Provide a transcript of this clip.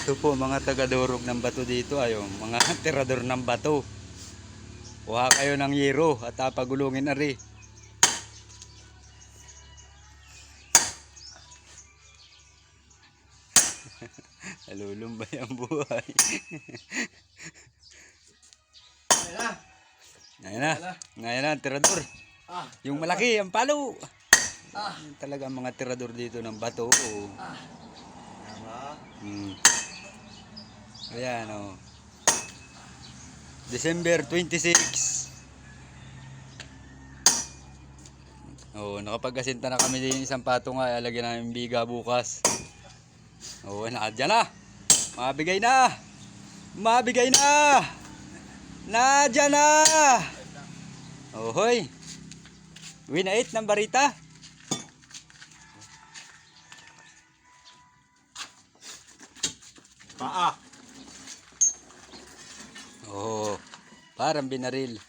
Ito po mga taga-durog ng bato dito ay mga tirador ng bato. Kuha kayo ng yero at pagulungin na rin. Nalulumbay ang buhay. Ngayon na, tirador. Yung malaki, ang palo. Talaga ang mga tirador dito ng bato. Ayan o. December 26. Nakapag-asinta na kami din isang pato nga. Alagyan namin biga bukas. Nadyan na. Mabigay na. Mabigay na. Nadyan na. Hoy. Win 8 ng barita. Paa. Parang binaril.